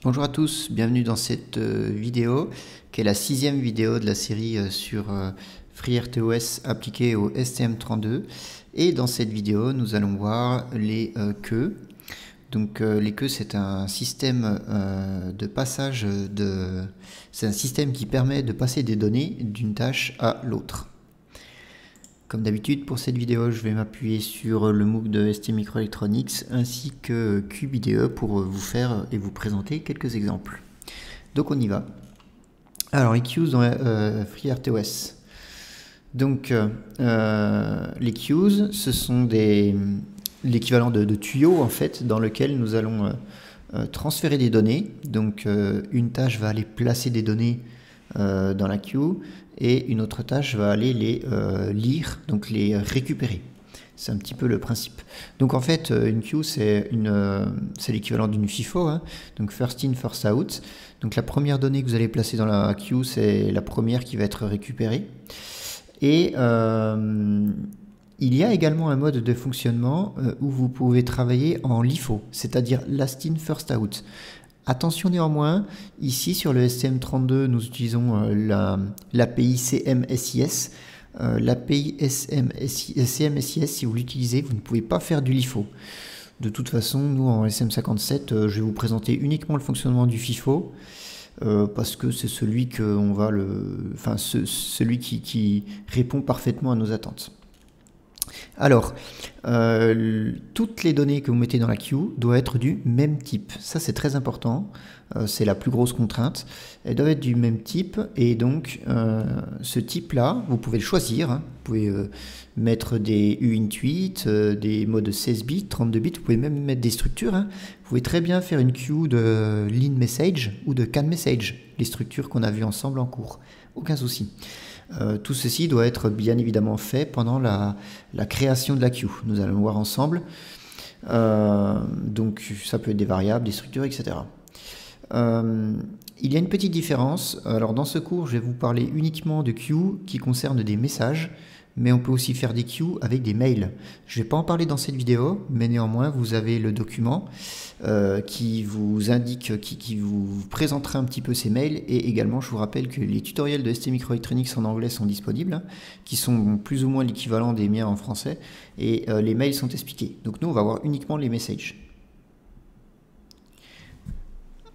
Bonjour à tous, bienvenue dans cette vidéo qui est la 6e vidéo de la série sur FreeRTOS appliqué au STM32. Et dans cette vidéo, nous allons voir les queues. Donc les queues, c'est un système de passage c'est un système qui permet de passer des données d'une tâche à l'autre. Comme d'habitude, pour cette vidéo, je vais m'appuyer sur le MOOC de ST Microelectronics ainsi que QBDE pour vous faire et vous présenter quelques exemples. Donc on y va. Alors les queues dans FreeRTOS. Donc les queues, ce sont l'équivalent de tuyaux en fait dans lequel nous allons transférer des données. Donc une tâche va aller placer des données dans la queue et une autre tâche va aller les lire, donc les récupérer. C'est un petit peu le principe. Donc en fait, une queue, c'est l'équivalent d'une FIFO, hein, donc first in, first out. Donc la première donnée que vous allez placer dans la queue, c'est la première qui va être récupérée. Et il y a également un mode de fonctionnement où vous pouvez travailler en LIFO, c'est-à-dire last in, first out. Attention néanmoins, ici sur le STM32, nous utilisons l'API CMSIS. L'API CMSIS, si vous l'utilisez, vous ne pouvez pas faire du LIFO. De toute façon, nous en SM57, je vais vous présenter uniquement le fonctionnement du FIFO, parce que c'est celui celui qui répond parfaitement à nos attentes. Alors, toutes les données que vous mettez dans la queue doivent être du même type. Ça, c'est très important. C'est la plus grosse contrainte. Elles doivent être du même type. Et donc, ce type-là, vous pouvez le choisir. Hein. Vous pouvez mettre des uint8, des modes 16 bits, 32 bits. Vous pouvez même mettre des structures. Hein. Vous pouvez très bien faire une queue de line message ou de can message. Les structures qu'on a vues ensemble en cours. Aucun souci. Tout ceci doit être bien évidemment fait pendant la création de la queue. Nous allons le voir ensemble. Donc ça peut être des variables, des structures, etc. Il y a une petite différence. Alors dans ce cours, je vais vous parler uniquement de queues qui concernent des messages, mais on peut aussi faire des queues avec des mails. Je ne vais pas en parler dans cette vidéo, mais néanmoins vous avez le document qui vous indique, qui vous présentera un petit peu ces mails, et également je vous rappelle que les tutoriels de ST Microelectronics en anglais sont disponibles, hein, qui sont plus ou moins l'équivalent des miens en français, et les mails sont expliqués. Donc nous on va voir uniquement les messages.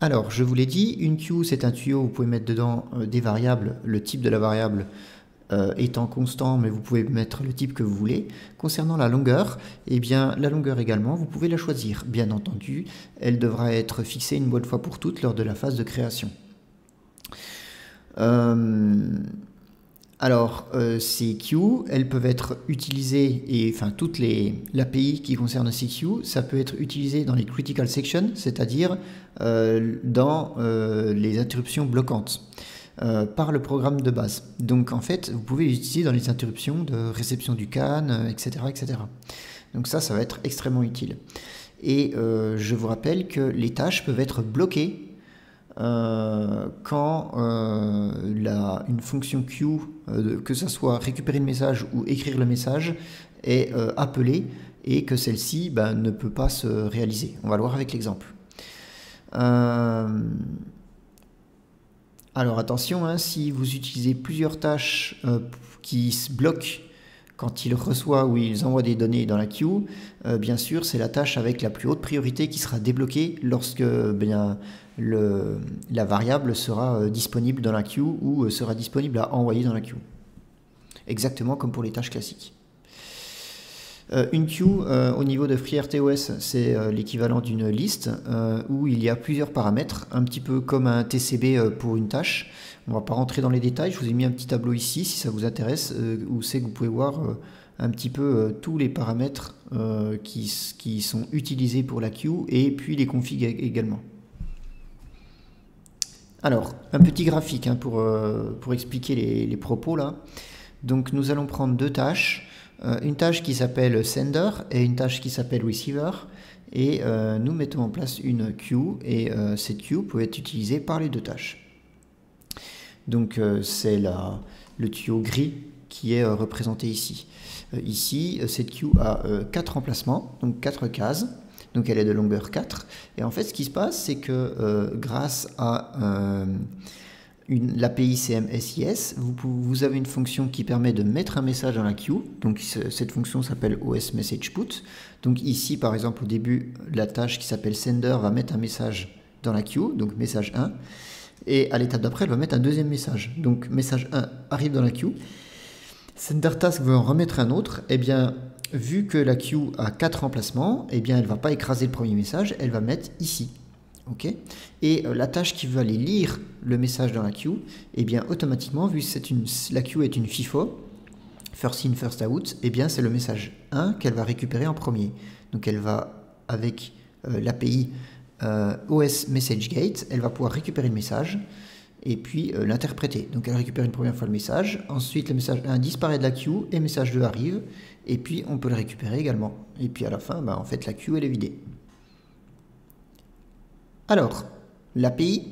Alors je vous l'ai dit, une queue c'est un tuyau, vous pouvez mettre dedans des variables, le type de la variable étant constant, mais vous pouvez mettre le type que vous voulez. Concernant la longueur, eh bien la longueur également, vous pouvez la choisir. Bien entendu, elle devra être fixée une bonne fois pour toutes lors de la phase de création. Ces queues, elles peuvent être utilisées, et enfin toute l'API qui concerne ces queues, ça peut être utilisé dans les critical sections, c'est-à-dire dans les interruptions bloquantes. Par le programme de base. Donc en fait, vous pouvez l'utiliser dans les interruptions de réception du CAN, etc., etc. Donc ça va être extrêmement utile. Et je vous rappelle que les tâches peuvent être bloquées quand une fonction queue, que ce soit récupérer le message ou écrire le message, est appelée et que celle-ci ne peut pas se réaliser. On va le voir avec l'exemple. Alors attention, hein, si vous utilisez plusieurs tâches qui se bloquent quand il reçoit ou ils envoient des données dans la queue, bien sûr c'est la tâche avec la plus haute priorité qui sera débloquée lorsque la variable sera disponible dans la queue ou sera disponible à envoyer dans la queue. Exactement comme pour les tâches classiques. Une queue au niveau de FreeRTOS, c'est l'équivalent d'une liste où il y a plusieurs paramètres, un petit peu comme un TCB pour une tâche. On ne va pas rentrer dans les détails, je vous ai mis un petit tableau ici si ça vous intéresse, où c'est que vous pouvez voir un petit peu tous les paramètres qui sont utilisés pour la queue et puis les configs également. Alors, un petit graphique hein, pour expliquer les propos là. Donc nous allons prendre deux tâches. Une tâche qui s'appelle sender et une tâche qui s'appelle receiver, et nous mettons en place une queue, et cette queue peut être utilisée par les deux tâches. Donc c'est le tuyau gris qui est représenté ici. Ici, cette queue a 4 emplacements, donc 4 cases. donc elle est de longueur 4. Et en fait, ce qui se passe, c'est que grâce à l'API CMSIS, vous avez une fonction qui permet de mettre un message dans la queue. Donc cette fonction s'appelle OS Message Put. Donc ici, par exemple, au début, la tâche qui s'appelle Sender va mettre un message dans la queue, donc message 1. Et à l'étape d'après, elle va mettre un deuxième message. Donc message 1 arrive dans la queue. Sender Task veut en remettre un autre. Eh bien, vu que la queue a 4 emplacements, eh bien, elle ne va pas écraser le premier message, elle va mettre ici. Okay. Et la tâche qui veut aller lire le message dans la queue, eh bien automatiquement, vu que la queue est une FIFO, first in, first out, eh bien c'est le message 1 qu'elle va récupérer en premier. Donc elle va, avec l'API OS Message Gate, elle va pouvoir récupérer le message et puis l'interpréter. Donc elle récupère une première fois le message, ensuite le message 1 disparaît de la queue et le message 2 arrive, et puis on peut le récupérer également. Et puis à la fin, en fait la queue elle est vidée. Alors, l'API,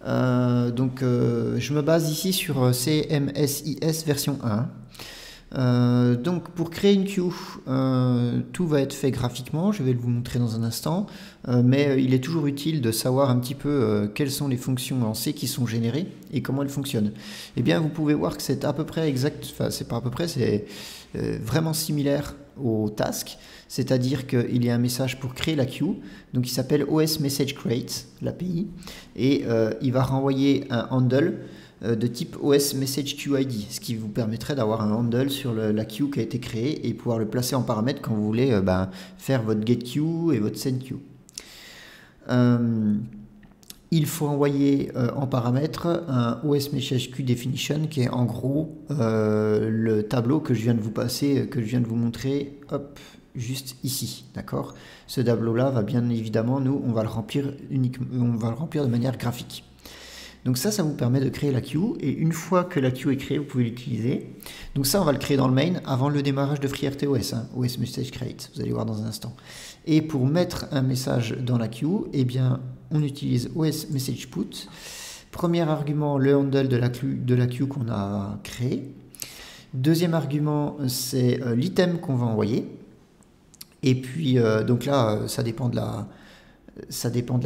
je me base ici sur CMSIS version 1. Donc pour créer une queue, tout va être fait graphiquement, je vais vous montrer dans un instant, mais il est toujours utile de savoir un petit peu quelles sont les fonctions en C qui sont générées et comment elles fonctionnent. Eh bien vous pouvez voir que c'est à peu près exact, enfin c'est pas à peu près, c'est vraiment similaire au task, c'est-à-dire qu'il y a un message pour créer la queue, donc il s'appelle OS Message Create, l'API, et il va renvoyer un handle de type OS Message Queue ID, ce qui vous permettrait d'avoir un handle sur la queue qui a été créée et pouvoir le placer en paramètre quand vous voulez faire votre get queue et votre send queue. Il faut envoyer en paramètre un OS Message Queue Definition qui est en gros le tableau que je viens de vous passer, que je viens de vous montrer, hop, juste ici, d'accord. Ce tableau-là va bien évidemment, nous, on va le remplir de manière graphique. Donc ça vous permet de créer la queue, et une fois que la queue est créée, vous pouvez l'utiliser. Donc ça, on va le créer dans le main avant le démarrage de FreeRTOS, OS Message Create, vous allez voir dans un instant. Et pour mettre un message dans la queue, eh bien, on utilise OS Message Put. Premier argument, le handle de la queue qu'on a créé. Deuxième argument, c'est l'item qu'on va envoyer. Et puis, donc là, ça dépend de la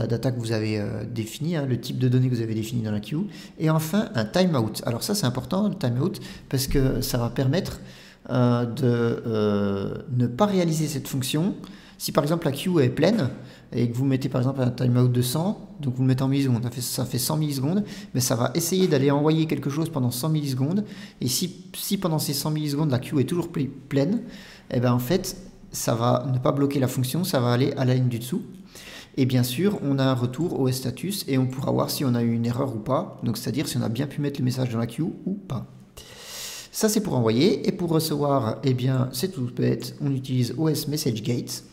data que vous avez définie, le type de données que vous avez défini dans la queue. Et enfin, un timeout. Alors ça, c'est important, le timeout, parce que ça va permettre de ne pas réaliser cette fonction. Si par exemple la queue est pleine, et que vous mettez par exemple un timeout de 100, donc vous le mettez en millisecondes, ça fait 100 millisecondes, mais ça va essayer d'aller envoyer quelque chose pendant 100 millisecondes, et si pendant ces 100 millisecondes la queue est toujours pleine, et bien en fait, ça va ne pas bloquer la fonction, ça va aller à la ligne du dessous. Et bien sûr, on a un retour OS status et on pourra voir si on a eu une erreur ou pas, donc c'est-à-dire si on a bien pu mettre le message dans la queue ou pas. Ça c'est pour envoyer, et pour recevoir, eh bien c'est tout bête, on utilise OS Message Gate.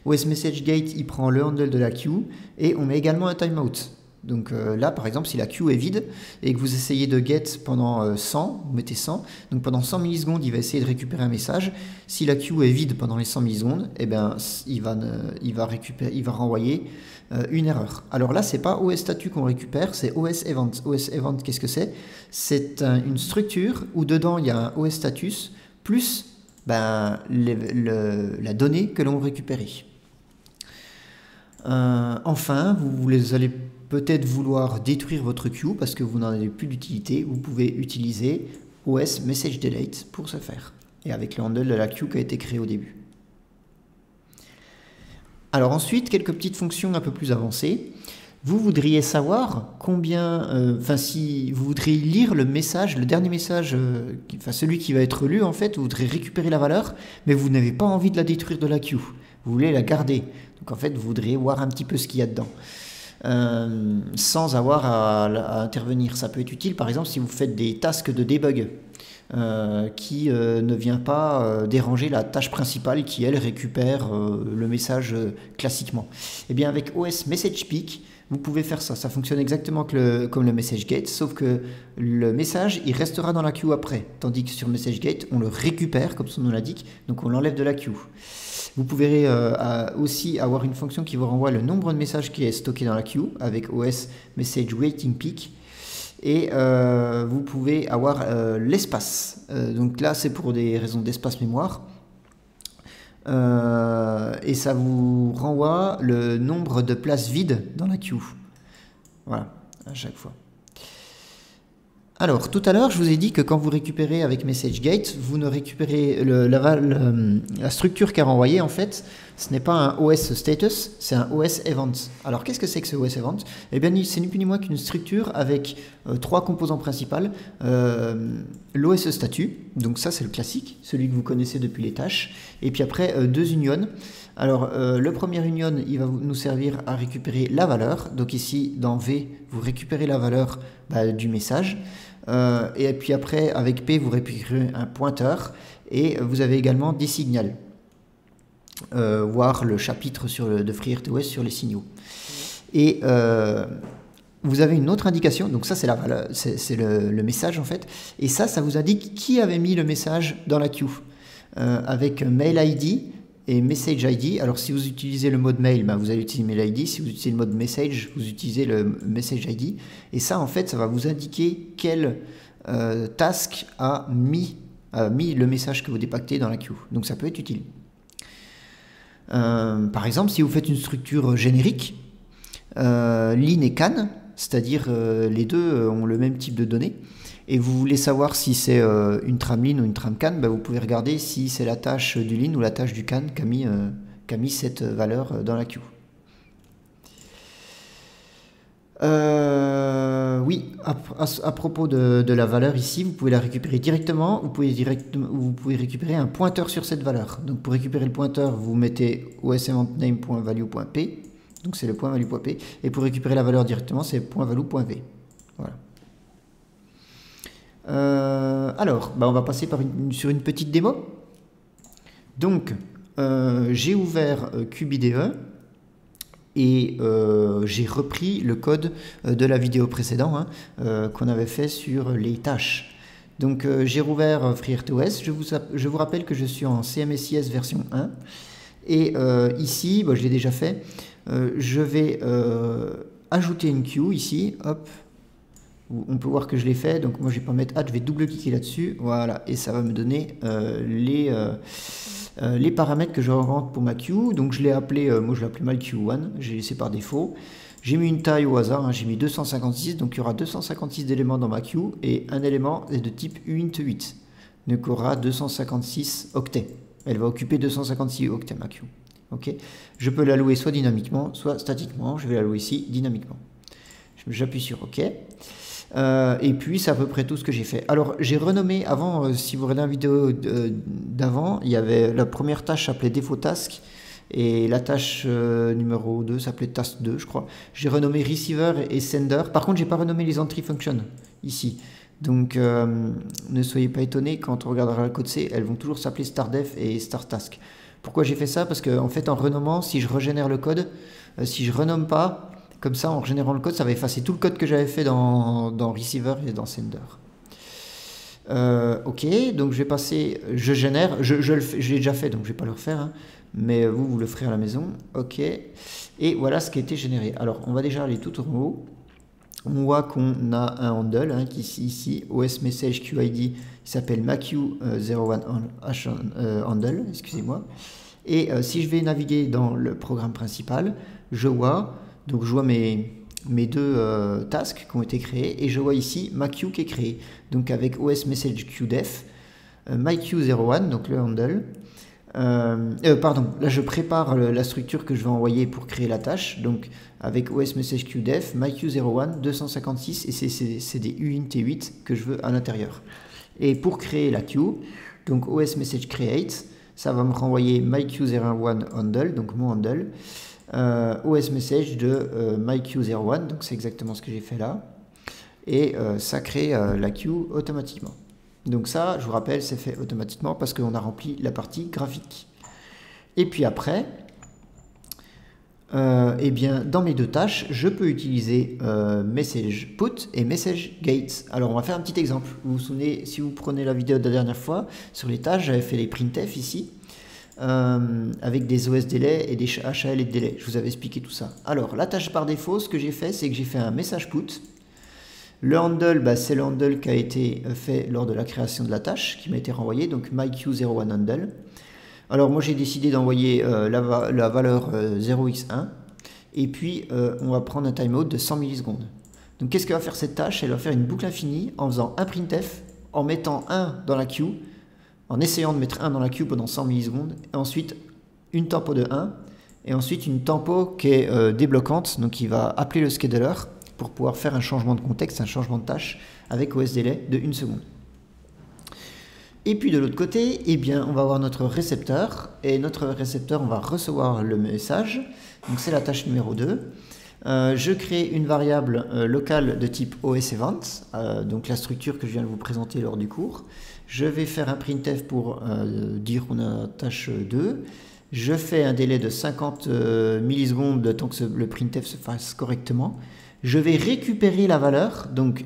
OS Message Gate, il prend le handle de la queue et on met également un timeout. Donc là, par exemple, si la queue est vide et que vous essayez de get pendant 100, vous mettez 100, donc pendant 100 millisecondes, il va essayer de récupérer un message. Si la queue est vide pendant les 100 millisecondes, eh bien, il va renvoyer une erreur. Alors là, c'est pas OS Status qu'on récupère, c'est OS Event. OS Event, qu'est-ce que c'est? C'est une structure où dedans, il y a un OS Status plus la donnée que l'on récupérait. Enfin, vous allez peut-être vouloir détruire votre queue parce que vous n'en avez plus d'utilité. Vous pouvez utiliser OS Message Delete pour ce faire, et avec le handle de la queue qui a été créé au début. Alors ensuite, quelques petites fonctions un peu plus avancées. Vous voudriez savoir combien, si vous voudriez lire le message, le dernier message, celui qui va être lu en fait, vous voudrez récupérer la valeur, mais vous n'avez pas envie de la détruire de la queue. Vous voulez la garder. Donc en fait, vous voudriez voir un petit peu ce qu'il y a dedans. Sans avoir à intervenir. Ça peut être utile par exemple si vous faites des tasks de debug qui ne vient pas déranger la tâche principale qui elle récupère le message classiquement. Et bien avec OS Message Peak, vous pouvez faire ça. Ça fonctionne exactement comme le Message Gate, sauf que le message il restera dans la queue après, tandis que sur Message Gate on le récupère comme son nom l'indique, donc on l'enlève de la queue. Vous pouvez aussi avoir une fonction qui vous renvoie le nombre de messages qui est stocké dans la queue avec OS Message Waiting Peak. Et vous pouvez avoir l'espace. Donc là, c'est pour des raisons d'espace mémoire. et ça vous renvoie le nombre de places vides dans la queue. Voilà, à chaque fois. Alors, tout à l'heure, je vous ai dit que quand vous récupérez avec MessageGate, vous ne récupérez la structure qu'a renvoyée, en fait, ce n'est pas un OS status, c'est un OS event. Alors, qu'est-ce que c'est que ce OS event? Eh bien, c'est ni plus ni moins qu'une structure avec trois composants principaux. L'OS statut, donc ça c'est le classique, celui que vous connaissez depuis les tâches, et puis après deux unions. Alors, le premier union, il va nous servir à récupérer la valeur. Donc ici, dans V, vous récupérez la valeur du message. Et puis après, avec P, vous récupérez un pointeur. Et vous avez également des signaux. Voir le chapitre de FreeRTOS sur les signaux. Et vous avez une autre indication. Donc ça, c'est le message, en fait. Et ça vous indique qui avait mis le message dans la queue. Avec Mail ID et Message ID. Alors si vous utilisez le mode mail, vous allez utiliser Mail ID. Si vous utilisez le mode message, vous utilisez le Message ID. Et ça, en fait, ça va vous indiquer quel task a mis le message que vous dépactez dans la queue. Donc ça peut être utile. Par exemple, si vous faites une structure générique, line et can, c'est-à-dire les deux ont le même type de données, et vous voulez savoir si c'est une tramline ou une tramcan, vous pouvez regarder si c'est la tâche du line ou la tâche du can qui a mis cette valeur dans la queue. Oui, à propos de la valeur ici, vous pouvez la récupérer directement, vous pouvez récupérer un pointeur sur cette valeur. Donc pour récupérer le pointeur, vous mettez oseventName.value.p, donc c'est le point value.p, et pour récupérer la valeur directement, c'est .value.v. Voilà. Alors, on va passer sur une petite démo. Donc, j'ai ouvert QBDE et j'ai repris le code de la vidéo précédente qu'on avait fait sur les tâches. Donc, j'ai rouvert FreeRTOS. Je vous rappelle que je suis en CMSIS version 1. Et ici, je l'ai déjà fait. Je vais ajouter une queue ici. Hop. On peut voir que je l'ai fait, donc moi je vais pas mettre add, je vais double-cliquer là-dessus, voilà, et ça va me donner les paramètres que je rentre pour ma queue. Donc je l'ai appelé, moi je l'ai appelé myQueue1, j'ai laissé par défaut. J'ai mis une taille au hasard, j'ai mis 256, donc il y aura 256 éléments dans ma queue, et un élément est de type uint8, donc il y aura 256 octets. Elle va occuper 256 octets ma queue. Okay. Je peux l'allouer soit dynamiquement, soit statiquement, je vais l'allouer ici dynamiquement. J'appuie sur OK. Et puis c'est à peu près tout ce que j'ai fait. Alors j'ai renommé avant, si vous regardez la vidéo d'avant, il y avait la première tâche s'appelait défaut task et la tâche numéro 2 s'appelait task 2 je crois. J'ai renommé receiver et sender. Par contre j'ai pas renommé les entry functions ici. Donc ne soyez pas étonnés, quand on regardera le code C, elles vont toujours s'appeler stardef et starttask. Pourquoi j'ai fait ça? Parce qu'en fait en renommant, si je régénère le code, si je renomme pas, comme ça, en générant le code, ça va effacer tout le code que j'avais fait dans Receiver et dans Sender. Ok, donc je vais passer, je génère, je l'ai déjà fait, donc je ne vais pas le refaire, mais vous le ferez à la maison. Ok, et voilà ce qui a été généré. Alors, on va déjà aller tout en haut. On voit qu'on a un handle qui est ici, OS Message QID, qui s'appelle MaQ01 handle, excusez-moi. Et si je vais naviguer dans le programme principal, je vois mes deux tasks qui ont été créés et je vois ici ma queue qui est créée. Donc avec OS Message QDef, myQ01, donc le handle. Pardon, là je prépare la structure que je vais envoyer pour créer la tâche. Donc avec OS Message QDef, myQ01, 256 et c'est des uint8 que je veux à l'intérieur. Et pour créer la queue, donc OS Message Create, ça va me renvoyer myQ01 handle, donc mon handle. OS Message de myQ01, donc c'est exactement ce que j'ai fait là, et ça crée la queue automatiquement. Donc ça, je vous rappelle, c'est fait automatiquement parce qu'on a rempli la partie graphique. Et puis après, eh bien, dans mes deux tâches, je peux utiliser message put et message gate. Alors on va faire un petit exemple. Vous vous souvenez, si vous prenez la vidéo de la dernière fois, sur les tâches, j'avais fait les printf ici. Avec des OS délais et des HAL et de délai. Je vous avais expliqué tout ça. Alors, la tâche par défaut, ce que j'ai fait, c'est que j'ai fait un message put. Le handle, c'est le handle qui a été fait lors de la création de la tâche, qui m'a été renvoyé, donc myQ01 handle. Alors moi j'ai décidé d'envoyer la valeur 0x1 et puis on va prendre un timeout de 100 millisecondes. Donc qu'est-ce que va faire cette tâche? Elle va faire une boucle infinie en faisant un printf, en mettant 1 dans la queue, en essayant de mettre 1 dans la queue pendant 100 millisecondes, et ensuite une tempo de 1, et ensuite une tempo qui est débloquante, donc qui va appeler le scheduler pour pouvoir faire un changement de contexte, un changement de tâche avec OSDelay de 1 seconde. Et puis de l'autre côté, eh bien, on va avoir notre récepteur, et notre récepteur, on va recevoir le message, donc c'est la tâche numéro 2. Je crée une variable locale de type OSEvent, donc la structure que je viens de vous présenter lors du cours. Je vais faire un printf pour dire qu'on a tâche 2. Je fais un délai de 50 millisecondes le temps que le printf se fasse correctement. Je vais récupérer la valeur, donc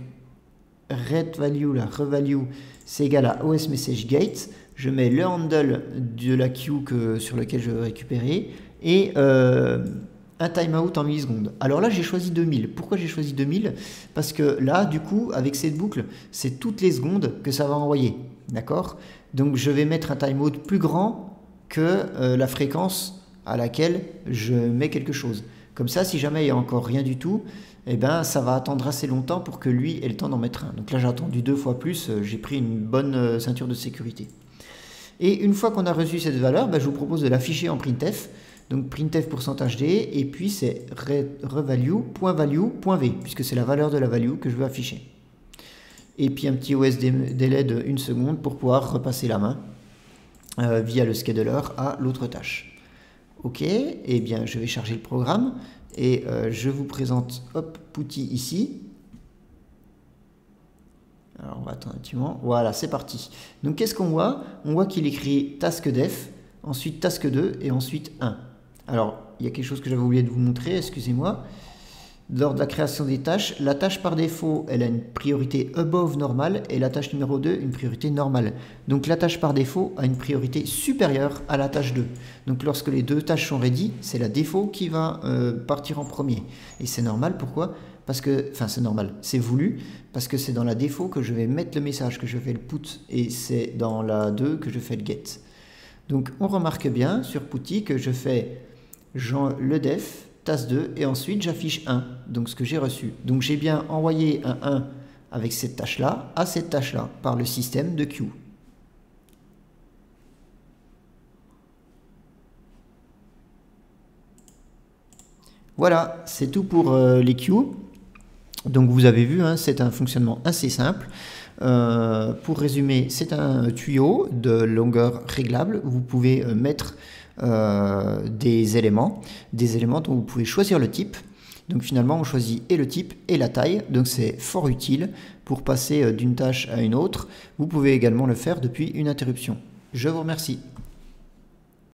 readValue, la revalue, c'est égal à OSMessageGate. Je mets le handle de la queue sur lequel je veux récupérer et un timeout en millisecondes. Alors là, j'ai choisi 2000. Pourquoi j'ai choisi 2000? Parce que là, du coup, avec cette boucle, c'est toutes les secondes que ça va envoyer. D'accord? Donc, je vais mettre un timeout plus grand que la fréquence à laquelle je mets quelque chose. Comme ça, si jamais il n'y a encore rien du tout, eh ben, ça va attendre assez longtemps pour que lui ait le temps d'en mettre un. Donc là, j'ai attendu 2 fois plus. J'ai pris une bonne ceinture de sécurité. Et une fois qu'on a reçu cette valeur, ben, je vous propose de l'afficher en printf. Donc printf %d et puis c'est revalue.value.v puisque c'est la valeur de la value que je veux afficher. Et puis un petit OSDelay de 1 seconde pour pouvoir repasser la main via le scheduler à l'autre tâche. Ok, et eh bien je vais charger le programme et je vous présente Putty ici. Alors on va attendre un petit moment. Voilà, c'est parti. Donc qu'est-ce qu'on voit? On voit qu'il écrit task_def, ensuite task2 et ensuite 1. Alors, il y a quelque chose que j'avais oublié de vous montrer, excusez-moi. Lors de la création des tâches, la tâche par défaut, elle a une priorité above normale et la tâche numéro 2, une priorité normale. Donc la tâche par défaut a une priorité supérieure à la tâche 2. Donc lorsque les deux tâches sont ready, c'est la défaut qui va partir en premier. Et c'est normal, pourquoi? Parce que, enfin c'est normal, c'est voulu, parce que c'est dans la défaut que je vais mettre le message, que je fais le put, et c'est dans la 2 que je fais le get. Donc on remarque bien sur Putty que je fais le def, task2, et ensuite j'affiche 1, donc ce que j'ai reçu. Donc j'ai bien envoyé un 1 avec cette tâche-là à cette tâche-là par le système de queue. Voilà, c'est tout pour les queues. Donc vous avez vu, hein, c'est un fonctionnement assez simple. Pour résumer, c'est un tuyau de longueur réglable. Vous pouvez mettre des éléments dont vous pouvez choisir le type. Donc finalement, on choisit et le type et la taille. Donc c'est fort utile pour passer d'une tâche à une autre. Vous pouvez également le faire depuis une interruption. Je vous remercie.